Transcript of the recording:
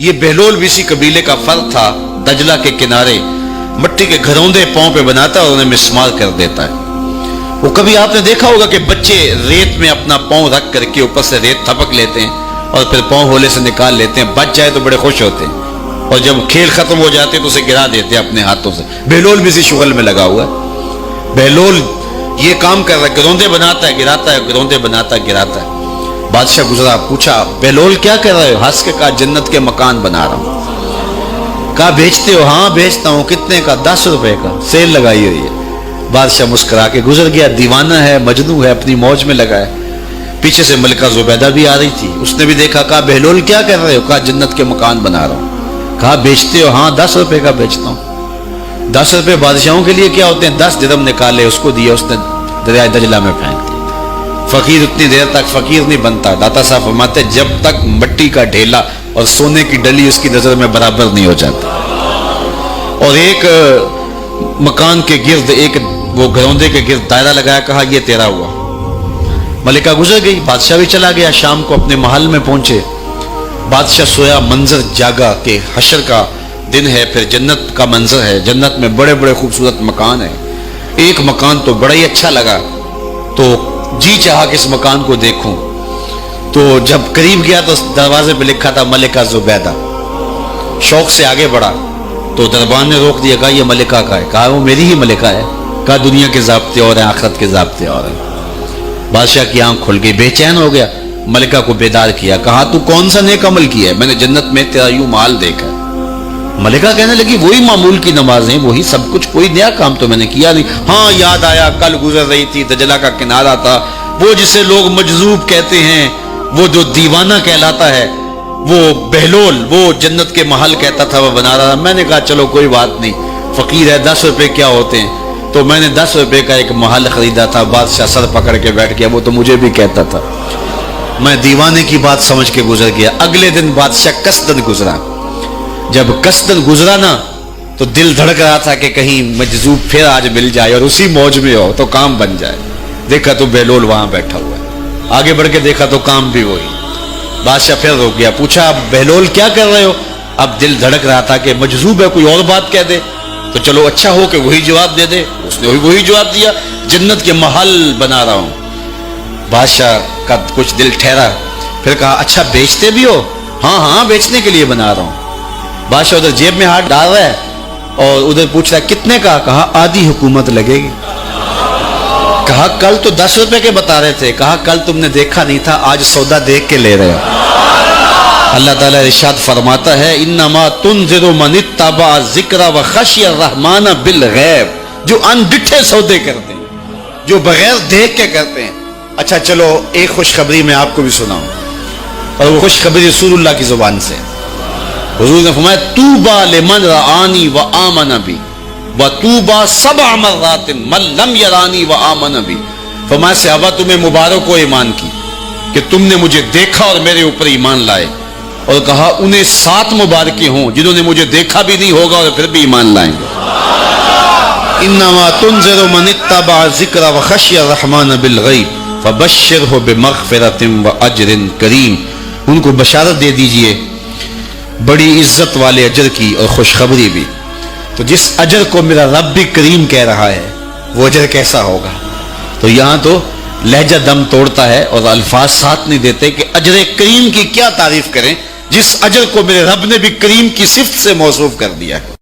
یہ بہلول بھی اسی قبیلے کا فرد تھا، دجلہ کے کنارے مٹی کے گھروندے پاؤں پہ بناتا ہے اور انہیں مسمار کر دیتا ہے۔ وہ کبھی آپ نے دیکھا ہوگا کہ بچے ریت میں اپنا پاؤں رکھ کر کے اوپر سے ریت تھپک لیتے ہیں اور پھر پاؤں ہولے سے نکال لیتے ہیں، بچ جائے تو بڑے خوش ہوتے ہیں، اور جب کھیل ختم ہو جاتے ہیں تو اسے گرا دیتے ہیں اپنے ہاتھوں سے۔ بہلول بھی اسی شغل میں لگا ہوا ہے۔ بہلول یہ کام کر رہا ہے، گروندے بناتا ہے گراتا ہے، گروندے بناتا ہے گراتا ہے۔ بادشاہ گزرا، پوچھا بہلول کیا کر رہے ہو؟ ہنس کے کہا جنت کے مکان بنا رہا ہوں۔ کہا بیچتے ہو؟ ہاں بیچتا ہوں۔ کتنے کا؟ 10 روپے کا، سیل لگائی ہوئی ہے۔ بادشاہ مسکرا کے گزر گیا، دیوانہ ہے، مجنوں ہے، اپنی موج میں لگا ہے۔ پیچھے سے ملکہ زبیدہ بھی آ رہی تھی، اس نے بھی دیکھا، کہا بہلول کیا کر رہے ہو؟ کہا جنت کے مکان بنا رہا ہوں۔ کہا بیچتے ہو؟ ہاں 10 روپے کا بیچتا ہوں۔ 10 روپے بادشاہوں کے لیے کیا ہوتے ہیں؟ 10 درہم نکالے، اس کو دیا، اس نے دریائے دجلہ میں پھینک دیا۔ فقیر اتنی دیر تک فقیر نہیں بنتا، داتا صاحب فرماتے جب تک مٹی کا ڈھیلا اور سونے کی ڈلی اس کی نظر میں برابر نہیں ہو جاتا۔ اور ایک مکان کے گرد، ایک وہ گھروندے کے گرد دائرہ لگایا، کہا یہ تیرا ہوا۔ ملکہ گزر گئی، بادشاہ بھی چلا گیا، شام کو اپنے محل میں پہنچے۔ بادشاہ سویا، منظر جاگا کہ حشر کا دن ہے، پھر جنت کا منظر ہے، جنت میں بڑے بڑے خوبصورت مکان ہیں۔ ایک مکان تو بڑا ہی اچھا لگا، تو جی چاہا کہ اس مکان کو دیکھوں۔ تو جب قریب گیا تو دروازے پہ لکھا تھا ملکہ زبیدہ۔ شوق سے آگے بڑھا تو دربان نے روک دیا، کہا یہ ملکہ کا ہے؟ کہا وہ میری ہی ملکہ ہے۔ کہا دنیا کے ضابطے اور ہیں، آخرت کے ضابطے اور ہیں۔ بادشاہ کی آنکھ کھل گئی، بے چین ہو گیا، ملکہ کو بیدار کیا، کہا تو کون سا نیک عمل کیا ہے؟ میں نے جنت میں تیرا یوں مال دیکھا ہے۔ ملکہ کہنے لگی وہی معمول کی نمازیں، وہی سب کچھ، کوئی نیا کام تو میں نے کیا نہیں۔ ہاں یاد آیا، کل گزر رہی تھی، دجلہ کا کنارہ تھا، وہ جسے لوگ مجذوب کہتے ہیں، وہ جو دیوانہ کہلاتا ہے، وہ بہلول، وہ جنت کے محل کہتا تھا وہ بنا رہا۔ میں نے کہا چلو کوئی بات نہیں، فقیر ہے، 10 روپے کیا ہوتے ہیں، تو میں نے 10 روپے کا ایک محل خریدا تھا۔ بادشاہ سر پکڑ کے بیٹھ گیا، وہ تو مجھے بھی کہتا تھا۔ میں دیوانے کی بات سمجھ کے گزر گیا۔ اگلے دن بادشاہ قصدن گزرا۔ جب قصدن گزرا نا تو دل دھڑک رہا تھا کہ کہیں مجذوب پھر آج مل جائے اور اسی موج میں ہو تو کام بن جائے۔ دیکھا تو بہلول وہاں بیٹھا ہوا ہے، آگے بڑھ کے دیکھا تو کام بھی وہی۔ بادشاہ پھر رک گیا، پوچھا بہلول کیا کر رہے ہو؟ اب دل دھڑک رہا تھا کہ مجذوب ہے، کوئی اور بات کہہ دے تو چلو اچھا ہو کہ وہی جواب دے دے۔ اس نے وہی جواب دیا، جنت کے محل بنا رہا ہوں۔ بادشاہ کا کچھ دل ٹھہرا، پھر کہا اچھا بیچتے بھی ہو؟ ہاں ہاں بیچنے کے لیے بنا رہا ہوں۔ بادشاہ ادھر جیب میں ہاتھ ڈال رہا ہے اور ادھر پوچھ رہا ہے کتنے کا؟ کہا آدھی حکومت لگے گی۔ کہا کل تو 10 روپے کے بتا رہے تھے۔ کہا کل تم نے دیکھا نہیں تھا، آج سودا دیکھ کے لے رہے ہو۔ اللہ تعالیٰ ارشاد فرماتا ہے انما تنذر من اتبع الذکر وخشی الرحمن بالغیب، جو ان ڈٹھے سودے کرتے ہیں، جو بغیر دیکھ کے کرتے ہیں۔ اچھا چلو ایک خوشخبری میں آپ کو بھی سناؤں، اور وہ خوشخبری رسول اللہ کی زبان سے۔ حضور نے فرمایا طوبی لمن رآنی وآمن بی وطوبی 7 مرات من لم یرانی وآمن بی۔ فرمایا صحابہ تمہیں مبارک ہو ایمان کی کہ تم نے مجھے دیکھا اور میرے اوپر ایمان لائے، اور کہا انہیں 7 مبارکیں ہوں جنہوں نے مجھے دیکھا بھی نہیں ہوگا اور پھر بھی ایمان لائیں گے۔ انما تنذر من اتبع الذکر وخشی الرحمن بالغیب فبشرہ بمغفرۃ واجر کریم۔ ان کو بشارت دے دیجئے بڑی عزت والے اجر کی اور خوشخبری بھی۔ تو جس اجر کو میرا رب بھی کریم کہہ رہا ہے وہ اجر کیسا ہوگا؟ تو یہاں تو لہجہ دم توڑتا ہے اور الفاظ ساتھ نہیں دیتے کہ اجر کریم کی کیا تعریف کریں جس اجر کو میرے رب نے بھی کریم کی صفت سے موصوف کر دیا ہے۔